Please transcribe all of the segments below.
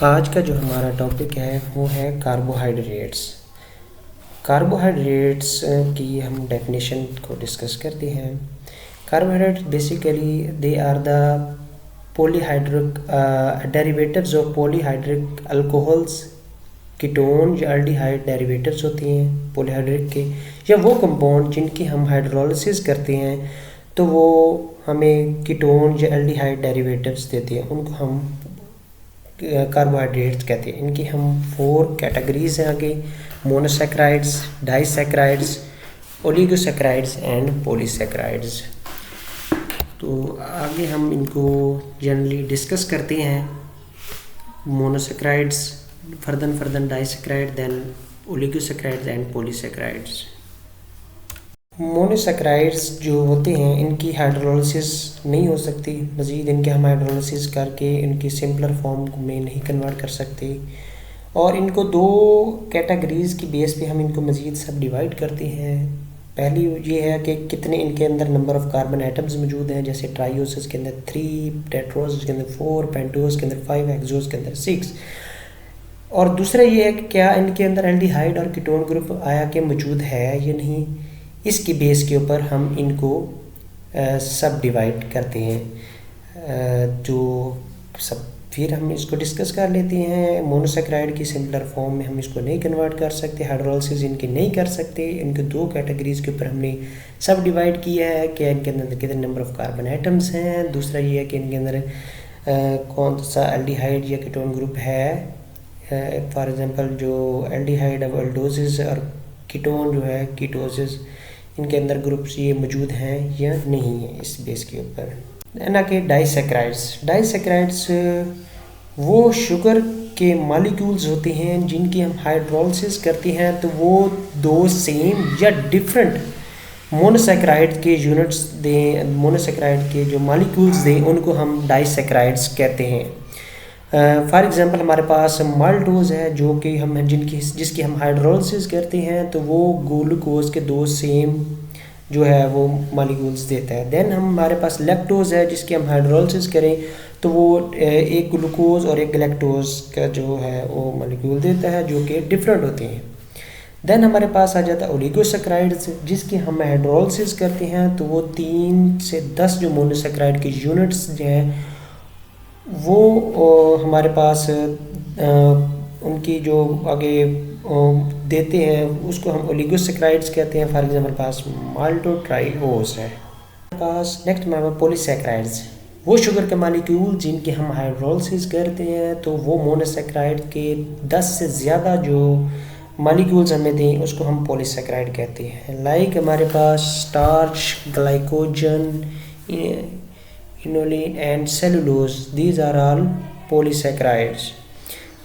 आज का जो हमारा टॉपिक है वो है कार्बोहाइड्रेट्स। कार्बोहाइड्रेट्स की हम डेफिनेशन को डिस्कस करते हैं। Carbohydrates basically they are the polyhydric derivatives of polyhydric alcohols, ketone या एल्डिहाइड डेरिवेटिव्स होती हैं पॉलीहाइड्रिक के, या वो कंपाउंड जिनकी हम हाइड्रोलिसिस करते हैं तो वो हमें कीटोन या एल्डिहाइड डेरिवेटिव्स देते हैं, उनको हम कार्बोहाइड्रेट्स कहते हैं। इनकी हम 4 कैटेगरीज हैं आगे: monosaccharides, disaccharides, oligosaccharides and polysaccharides. तो आगे हम इनको जनरली डिस्कस करते हैं। Monosaccharides, further disaccharide, then oligosaccharides and polysaccharides. Monosaccharides जो होते हैं इनकी हाइड्रोलिसिस नहीं हो सकती, मज़ीद इनके हम हाइड्रोलिसिस करके इनकी सिंपलर फॉर्म में नहीं कन्वर्ट कर सकते, और इनको 2 कैटेगरीज़ की बेस पे हम इनको मज़ीद सब डिवाइड करते हैं। पहली ये है कि कितने इनके अंदर नंबर ऑफ़ कार्बन आइटम्स मौजूद हैं, जैसे ट्राइओसिस के अंदर 3, टेट्रोसिस के अंदर 4, पेंटोस के अंदर 5, हेक्सोस के अंदर 6। और दूसरा ये है कि क्या इनके अंदर एल्डिहाइड और कीटोन ग्रुप आया के मौजूद है या नहीं। इसकी बेस के ऊपर हम इनको सब डिवाइड करते हैं। जो सब फिर हम इसको डिस्कस कर लेते हैं। मोनोसैकेराइड की सिंपलर फॉर्म में हम इसको नहीं कन्वर्ट कर सकते, हाइड्रोलिसिस इनकी नहीं कर सकते। इनके 2 कैटेगरीज़ के ऊपर हमने सब डिवाइड किया है कि इनके अंदर कितने नंबर ऑफ़ कार्बन आइटम्स हैं। दूसरा ये है कि इनके अंदर कौन सा एल्डिहाइड या कीटोन ग्रुप है। फॉर एग्जांपल जो एल्डिहाइड अब एल्डोसिस और कीटोन जो है कीटोसिस, इनके अंदर ग्रुप्स ये मौजूद हैं या नहीं है, इस बेस के ऊपर। ना कि डाइसैकेराइड्स वो शुगर के मॉलिक्यूल्स होते हैं जिनकी हम हाइड्रोलिसिस करते हैं तो वो 2 सेम या डिफरेंट मोनोसैकेराइड के यूनिट्स दें, मोनोसैकेराइड के जो मॉलिक्यूल्स दें, उनको हम डाइसैकेराइड्स कहते हैं। फॉर एग्जांपल हमारे पास माल्टोज है जो कि हम जिसकी हम हाइड्रोलिसिस करते हैं तो वो ग्लूकोज के 2 सेम जो है वो मॉलिक्यूल्स देता है। देन हमारे पास लैक्टोज है जिसकी हम हाइड्रोलिसिस करें तो वो एक ग्लूकोज और एक लैक्टोज का जो है वो मॉलिक्यूल देता है जो कि डिफरेंट होते हैं। देन हमारे पास आ जाता है ओलिगोसैकेराइड्स, जिसकी हम हाइड्रोलिसिस करते हैं तो वो 3 से 10 जो मोनोसैकेराइड के यूनिट्स जो हैं वो हमारे पास उनकी जो आगे देते हैं उसको हम ओलिगोसैकेराइड्स कहते हैं। फॉर एग्जांपल पास माल्टोट्राइओस है। पास नेक्स्ट हमारे पास पॉलीसैकेराइड्स, वो शुगर के मॉलिक्यूल जिनकी हम हाइड्रोलिसिस करते हैं तो वो मोनोसैकेराइड के 10 से ज़्यादा जो मॉलिक्यूल्स हमें दें उसको हम पॉलीसैकेराइड कहते हैं। लाइक हमारे पास starch, glycogen, inulin and cellulose, these are all polysaccharides.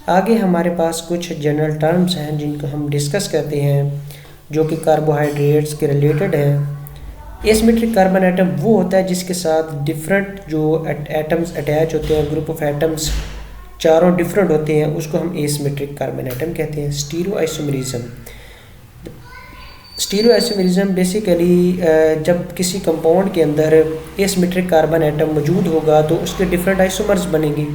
आगे हमारे पास कुछ जनरल टर्म्स हैं जिनको हम डिस्कस करते हैं जो कि कार्बोहाइड्रेट्स के रिलेटेड हैं। एसिमेट्रिक कार्बन आइटम वो होता है जिसके साथ डिफरेंट जो एटम्स अटैच होते हैं, ग्रुप ऑफ एटम्स चारों डिफरेंट होते हैं, उसको हम एसिमेट्रिक कार्बन आइटम कहते हैं। स्टीरियोआइसोमेरिज्म बेसिकली जब किसी कंपाउंड के अंदर एसिमेट्रिक कार्बन आइटम मौजूद होगा तो उसके डिफरेंट आइसोमर्स बनेंगे।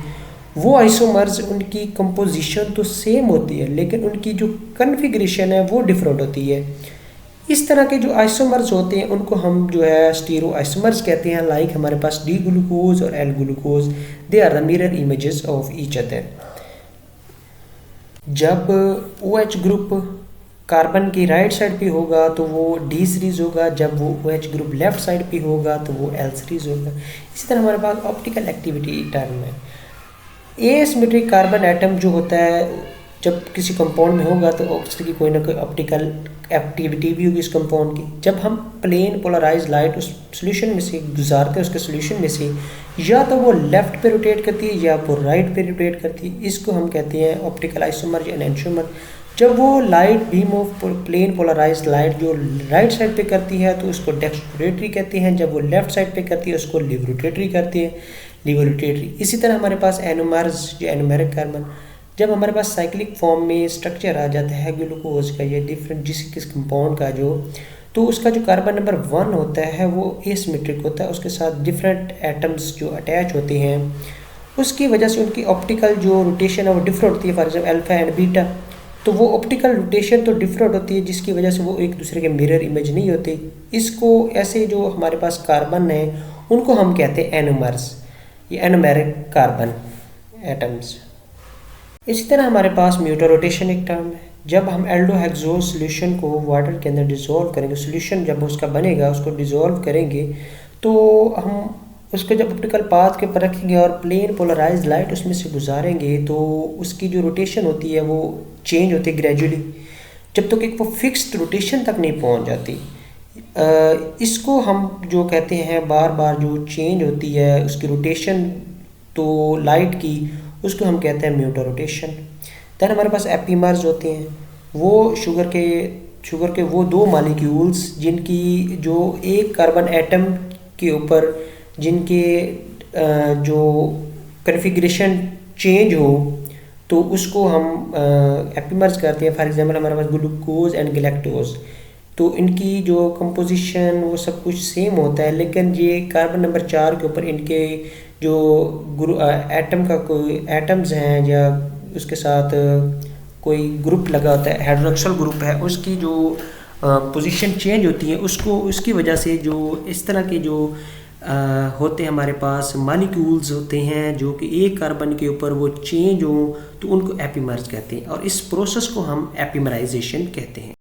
वो आइसोमर्स उनकी कंपोजिशन तो सेम होती है लेकिन उनकी जो कन्फिग्रेशन है वो डिफरेंट होती है। इस तरह के जो आइसोमर्स होते हैं उनको हम जो है स्टीरियोआइसोमर्स कहते हैं। लाइक हमारे पास डी ग्लूकोज और L glucose, they are the mirror images of each other. जब OH ग्रुप कार्बन की राइट साइड पे होगा तो वो D सीरीज होगा, जब वो OH ग्रुप लेफ्ट साइड पे होगा तो वो L सीरीज होगा। इसी तरह हमारे पास ऑप्टिकल एक्टिविटी टर्म है। एसिमेट्रिक कार्बन एटम जो होता है जब किसी कंपाउंड में होगा तो उसकी कोई ना कोई ऑप्टिकल एक्टिविटी भी होगी इस कंपाउंड की। जब हम प्लेन पोलराइज लाइट उस सोल्यूशन में से गुजारते हैं उसके सोल्यूशन में से, या तो वो लेफ्ट पे रोटेट करती है या वो राइट पे रोटेट करती है, इसको हम कहते हैं ऑप्टिकल आइसोमर या एनेंटियोमर। जब वो light beam of plane polarise light जो राइट साइड पे करती है तो उसको डेक्सट्रोरेटरी कहते हैं, जब वो लेफ्ट साइड पे करती है उसको लिवरोटेटरी करती है, लिवरोटेटरी। इसी तरह हमारे पास एनोमर्स जो एनोमेरिक कार्बन, जब हमारे पास साइक्लिक फॉर्म में स्ट्रक्चर आ जाता है ग्लूकोज का या डिफरेंट किस कंपाउंड का जो, तो उसका जो कार्बन नंबर 1 होता है वो एसिमेट्रिक होता है, उसके साथ डिफरेंट एटम्स जो अटैच होते हैं उसकी वजह से उनकी ऑप्टिकल जो रोटेशन है वो डिफरेंट होती है, for example alpha and beta. तो वो ऑप्टिकल रोटेशन तो डिफरेंट होती है, जिसकी वजह से वो एक दूसरे के मिरर इमेज नहीं होती। इसको ऐसे जो हमारे पास कार्बन है उनको हम कहते हैं एनोमर्स, ये एनोमेरिक कार्बन एटम्स। इसी तरह हमारे पास म्यूटर रोटेशन एक टर्म है। जब हम एल्डोहेक्सोज सोल्यूशन को वाटर के अंदर डिज़ोल्व करेंगे, सोल्यूशन जब उसका बनेगा उसको डिज़ोल्व करेंगे, तो हम उसको जब ऑप्टिकल पाथ के ऊपर रखेंगे और प्लेन पोलराइज लाइट उसमें से गुजारेंगे, तो उसकी जो रोटेशन होती है वो चेंज होती है ग्रेजुअली, जब तक एक वो फिक्स्ड रोटेशन तक नहीं पहुंच जाती। इसको हम जो कहते हैं बार बार जो चेंज होती है उसकी रोटेशन तो लाइट की, उसको हम कहते हैं म्यूटर रोटेशन। दैन हमारे पास एपीमर्स होते हैं, वो शुगर के वो दो मालिक्यूल्स जिनकी जो एक कार्बन एटम के ऊपर जिनके जो कन्फिग्रेशन चेंज हो, तो उसको हम एपीमर्स करते हैं। फॉर एग्जांपल हमारे पास ग्लूकोज एंड गैलेक्टोज, तो इनकी जो कंपोजिशन वो सब कुछ सेम होता है, लेकिन ये कार्बन नंबर 4 के ऊपर इनके जो एटम का कोई एटम्स हैं या उसके साथ कोई ग्रुप लगा होता है, हाइड्रोक्सिल ग्रुप है, उसकी जो पोजीशन चेंज होती है, उसको उसकी वजह से जो इस तरह के जो होते हैं हमारे पास मॉलिक्यूल्स होते हैं जो कि एक कार्बन के ऊपर वो चेंज हो, तो उनको एपीमर्स कहते हैं और इस प्रोसेस को हम एपीमराइजेशन कहते हैं।